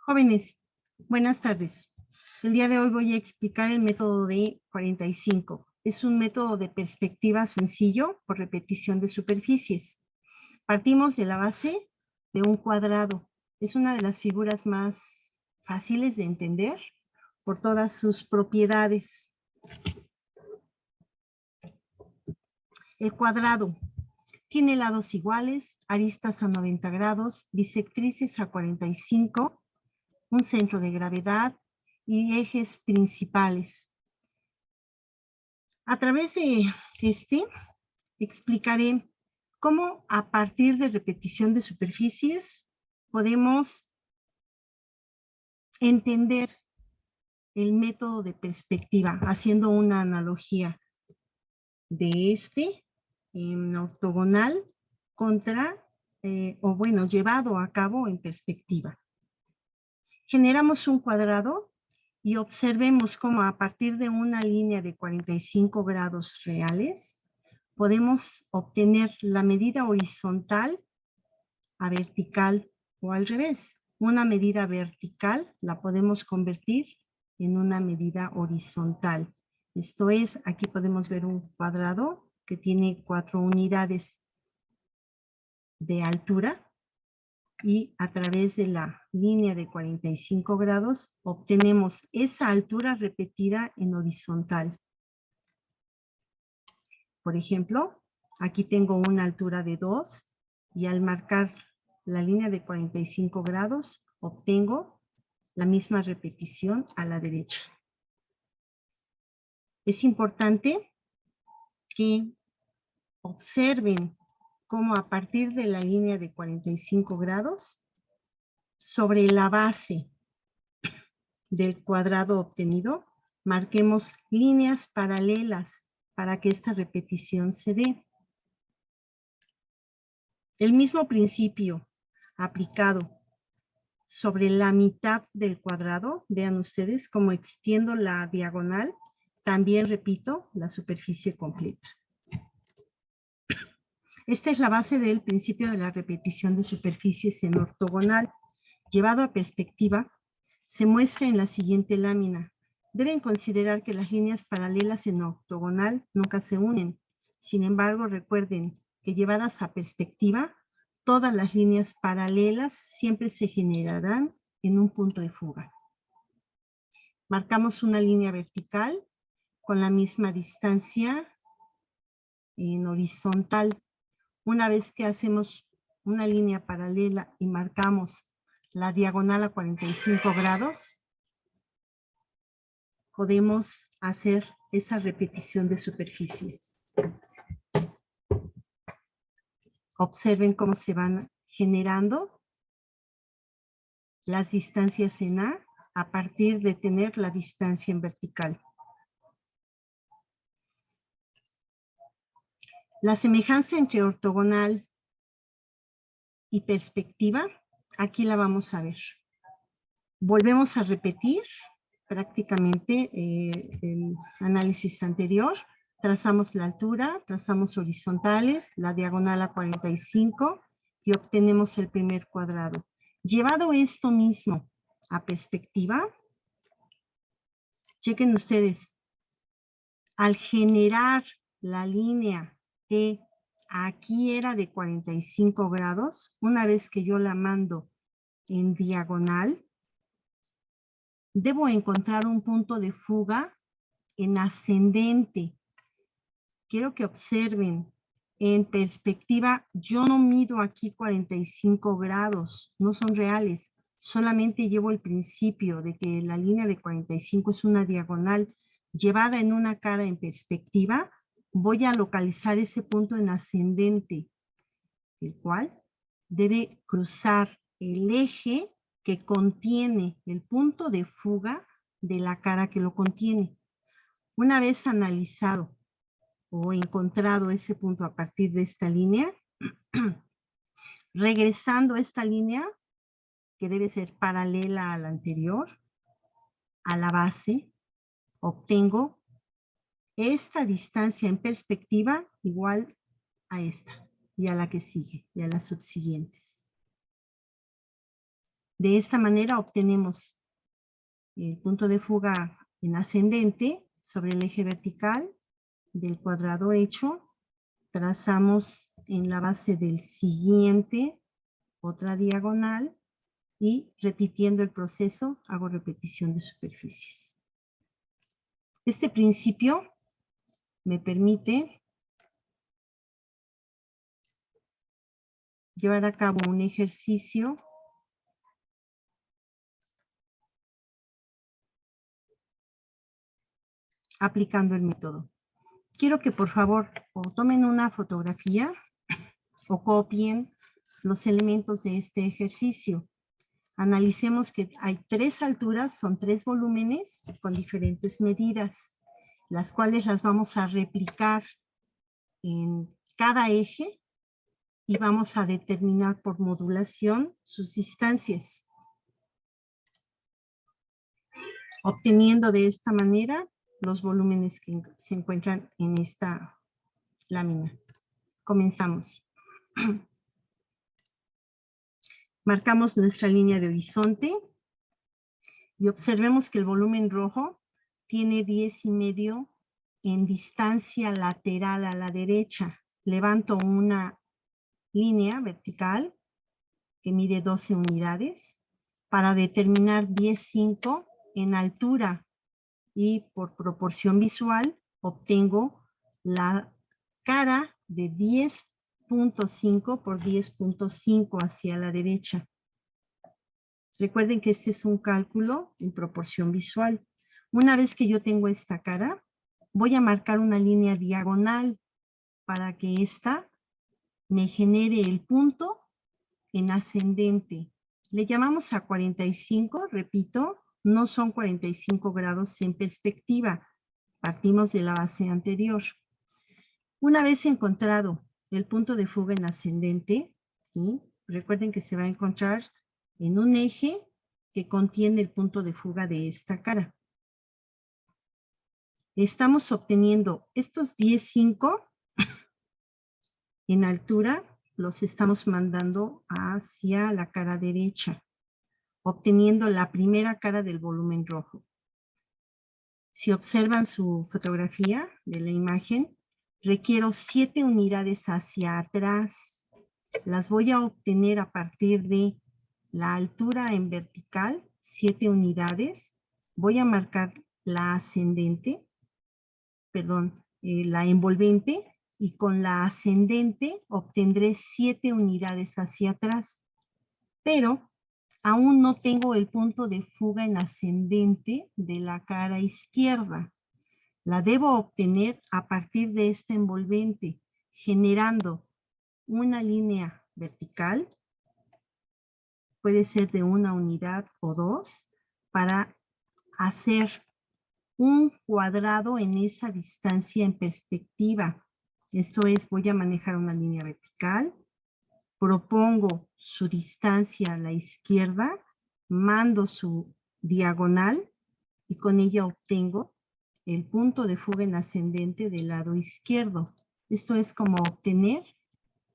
Jóvenes, buenas tardes. El día de hoy voy a explicar el método de 45. Es un método de perspectiva sencillo por repetición de superficies. Partimos de la base de un cuadrado. Es una de las figuras más fáciles de entender por todas sus propiedades. El cuadrado tiene lados iguales, aristas a 90 grados, bisectrices a 45, un centro de gravedad y ejes principales. A través de explicaré cómo a partir de repetición de superficies podemos entender el método de perspectiva, haciendo una analogía de en ortogonal contra, llevado a cabo en perspectiva. Generamos un cuadrado y observemos cómo a partir de una línea de 45 grados reales podemos obtener la medida horizontal a vertical o al revés. Una medida vertical la podemos convertir en una medida horizontal. Esto es, aquí podemos ver un cuadrado que tiene 4 unidades de altura y a través de la línea de 45 grados obtenemos esa altura repetida en horizontal. Por ejemplo, aquí tengo una altura de 2 y al marcar la línea de 45 grados obtengo la misma repetición a la derecha. Es importante que observen cómo a partir de la línea de 45 grados, sobre la base del cuadrado obtenido, marquemos líneas paralelas para que esta repetición se dé. El mismo principio aplicado sobre la mitad del cuadrado, vean ustedes cómo extiendo la diagonal, también repito la superficie completa. Esta es la base del principio de la repetición de superficies en ortogonal. Llevado a perspectiva, se muestra en la siguiente lámina. Deben considerar que las líneas paralelas en ortogonal nunca se unen. Sin embargo, recuerden que llevadas a perspectiva, todas las líneas paralelas siempre se generarán en un punto de fuga. Marcamos una línea vertical con la misma distancia en horizontal. Una vez que hacemos una línea paralela y marcamos la diagonal a 45 grados, podemos hacer esa repetición de superficies. Observen cómo se van generando las distancias en A partir de tener la distancia en vertical. La semejanza entre ortogonal y perspectiva, aquí la vamos a ver. Volvemos a repetir prácticamente el análisis anterior. Trazamos la altura, trazamos horizontales, la diagonal a 45 y obtenemos el primer cuadrado. Llevado esto mismo a perspectiva, chequen ustedes, al generar la línea que aquí era de 45 grados, una vez que yo la mando en diagonal, debo encontrar un punto de fuga en ascendente. Quiero que observen, en perspectiva, yo no mido aquí 45 grados, no son reales. Solamente llevo el principio de que la línea de 45 es una diagonal llevada en una cara en perspectiva. Voy a localizar ese punto en ascendente, el cual debe cruzar el eje que contiene el punto de fuga de la cara que lo contiene. Una vez analizado o encontrado ese punto a partir de esta línea, regresando a esta línea, que debe ser paralela a la anterior, a la base, obtengo esta distancia en perspectiva igual a esta, y a la que sigue, y a las subsiguientes. De esta manera obtenemos el punto de fuga en ascendente sobre el eje vertical del cuadrado hecho. Trazamos en la base del siguiente otra diagonal y repitiendo el proceso hago repetición de superficies. Este principio me permite llevar a cabo un ejercicio aplicando el método. Quiero que por favor o tomen una fotografía o copien los elementos de este ejercicio. Analicemos que hay 3 alturas, son 3 volúmenes con diferentes medidas, las cuales las vamos a replicar en cada eje y vamos a determinar por modulación sus distancias, obteniendo de esta manera los volúmenes que se encuentran en esta lámina. Comenzamos. Marcamos nuestra línea de horizonte y observemos que el volumen rojo tiene 10,5 en distancia lateral a la derecha. Levanto una línea vertical que mide 12 unidades para determinar 10,5 en altura y por proporción visual obtengo la cara de 10.5 por 10.5 hacia la derecha. Recuerden que este es un cálculo en proporción visual. Una vez que yo tengo esta cara, voy a marcar una línea diagonal para que esta me genere el punto en ascendente. Le llamamos a 45, repito, no son 45 grados en perspectiva. Partimos de la base anterior. Una vez encontrado el punto de fuga en ascendente, ¿sí? Recuerden que se va a encontrar en un eje que contiene el punto de fuga de esta cara. Estamos obteniendo estos 10,5 en altura, los estamos mandando hacia la cara derecha, obteniendo la primera cara del volumen rojo. Si observan su fotografía de la imagen, requiero 7 unidades hacia atrás. Las voy a obtener a partir de la altura en vertical, 7 unidades. Voy a marcar la ascendente, perdón, la envolvente, y con la ascendente obtendré 7 unidades hacia atrás. Pero aún no tengo el punto de fuga en ascendente de la cara izquierda. La debo obtener a partir de esta envolvente, generando una línea vertical, puede ser de 1 unidad o 2, para hacer un cuadrado en esa distancia en perspectiva. Esto es, voy a manejar una línea vertical, propongo su distancia a la izquierda, mando su diagonal y con ella obtengo el punto de fuga en ascendente del lado izquierdo. Esto es como obtener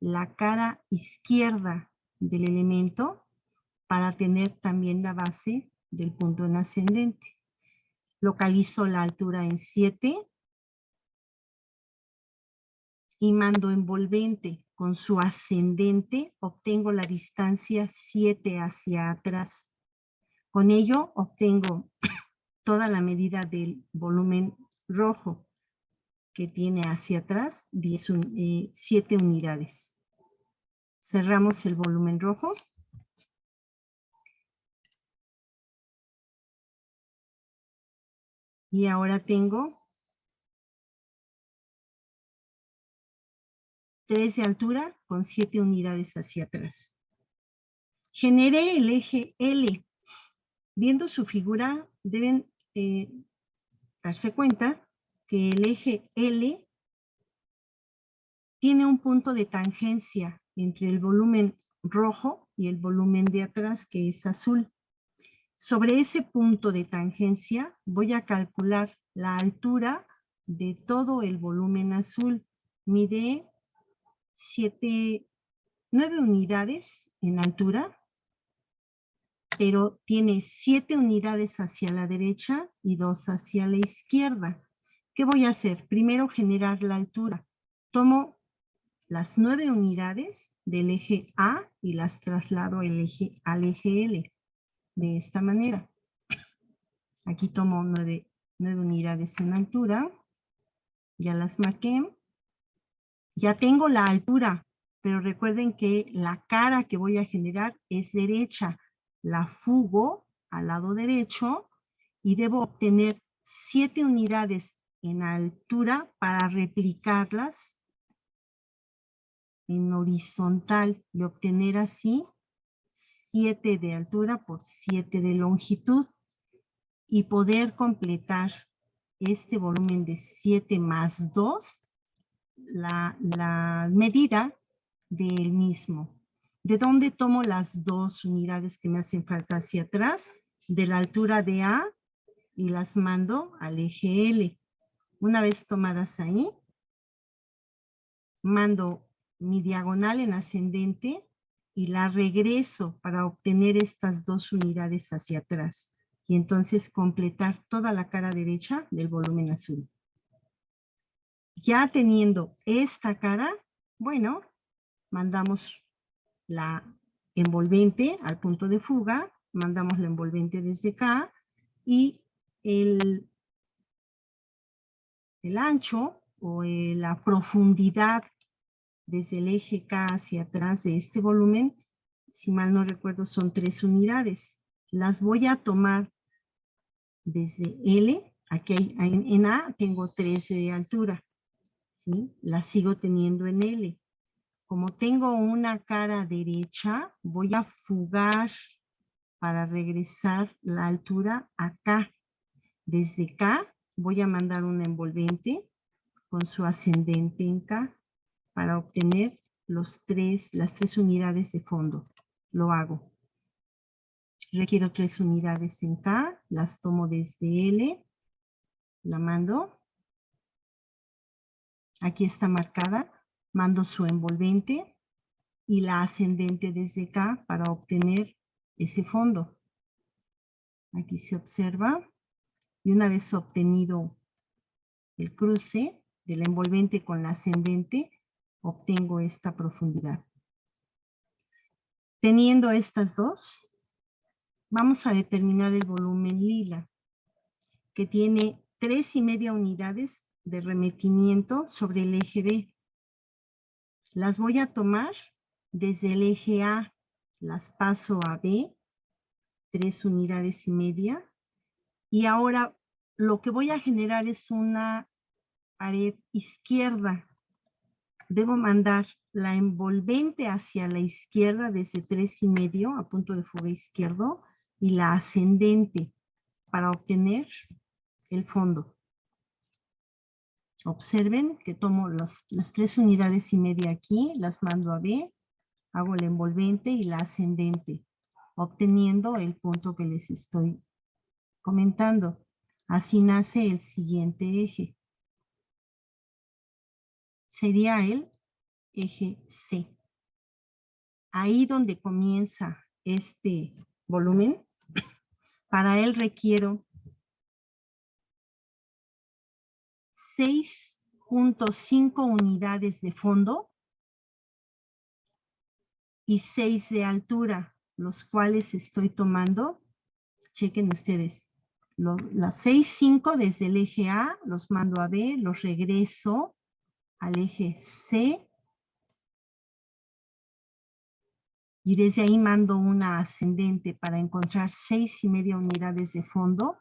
la cara izquierda del elemento para tener también la base del punto en ascendente. Localizo la altura en 7 y mando envolvente con su ascendente, obtengo la distancia 7 hacia atrás. Con ello obtengo toda la medida del volumen rojo que tiene hacia atrás 7 unidades. Cerramos el volumen rojo. Y ahora tengo 3 de altura con 7 unidades hacia atrás. Generé el eje L. Viendo su figura, deben darse cuenta que el eje L tiene un punto de tangencia entre el volumen rojo y el volumen de atrás, que es azul. Sobre ese punto de tangencia voy a calcular la altura de todo el volumen azul. Mide 9 unidades en altura. pero tiene 7 unidades hacia la derecha y 2 hacia la izquierda. ¿Qué voy a hacer? Primero generar la altura. Tomo las 9 unidades del eje A y las traslado al eje L. De esta manera. Aquí tomo 9 unidades en altura. Ya las marqué. Ya tengo la altura, pero recuerden que la cara que voy a generar es derecha. La fugo al lado derecho y debo obtener 7 unidades en altura para replicarlas en horizontal y obtener así 7 de altura por 7 de longitud y poder completar este volumen de 7 más 2, la medida del mismo. ¿De dónde tomo las 2 unidades que me hacen falta hacia atrás? De la altura de A y las mando al eje L. Una vez tomadas ahí, mando mi diagonal en ascendente y la regreso para obtener estas 2 unidades hacia atrás. Y entonces completar toda la cara derecha del volumen azul. Ya teniendo esta cara, bueno, mandamos la envolvente al punto de fuga, mandamos la envolvente desde acá y el ancho o la profundidad desde el eje K hacia atrás de este volumen, si mal no recuerdo, son 3 unidades. Las voy a tomar desde L, aquí en A tengo 13 de altura, ¿sí? Las sigo teniendo en L. Como tengo una cara derecha, voy a fugar para regresar la altura acá. Desde K voy a mandar una envolvente con su ascendente en K para obtener las 3 unidades de fondo. Lo hago. Requiero 3 unidades en K, las tomo desde L, la mando. Aquí está marcada. Mando su envolvente y la ascendente desde K para obtener ese fondo. Aquí se observa. Y una vez obtenido el cruce de la envolvente con la ascendente, obtengo esta profundidad. Teniendo estas dos, vamos a determinar el volumen lila, que tiene 3,5 unidades de remetimiento sobre el eje B. Las voy a tomar desde el eje A, las paso a B, 3,5 unidades. Y ahora lo que voy a generar es una pared izquierda. Debo mandar la envolvente hacia la izquierda desde 3,5 a punto de fuga izquierdo y la ascendente para obtener el fondo. Observen que tomo las 3,5 unidades aquí, las mando a B, hago la envolvente y la ascendente, obteniendo el punto que les estoy comentando. Así nace el siguiente eje. Sería el eje C. Ahí donde comienza este volumen, para él requiero 6,5 unidades de fondo y 6 de altura, los cuales estoy tomando. Chequen ustedes. Las 6,5 desde el eje A, los mando a B, los regreso al eje C. Y desde ahí mando una ascendente para encontrar 6,5 unidades de fondo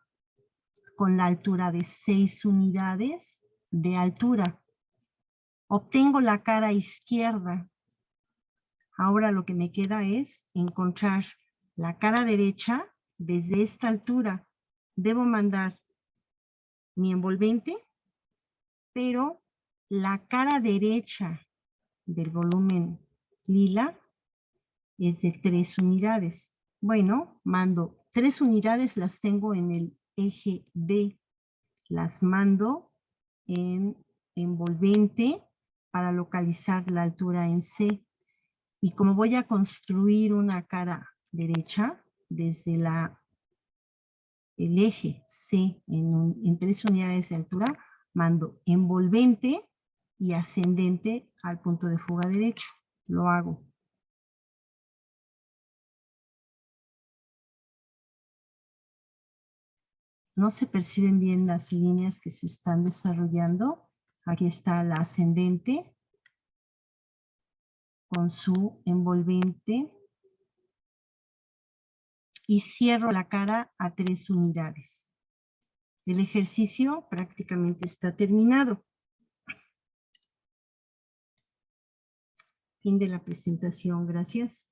con la altura de 6 unidades de altura. Obtengo la cara izquierda. Ahora lo que me queda es encontrar la cara derecha desde esta altura. Debo mandar mi envolvente, pero la cara derecha del volumen lila es de 3 unidades. Bueno, mando 3 unidades, las tengo en el eje B. Las mando en envolvente para localizar la altura en C. Y como voy a construir una cara derecha, desde el eje C en 3 unidades de altura, mando envolvente y ascendente al punto de fuga derecho. Lo hago. No se perciben bien las líneas que se están desarrollando. Aquí está la ascendente con su envolvente y cierro la cara a 3 unidades. El ejercicio prácticamente está terminado. Fin de la presentación. Gracias.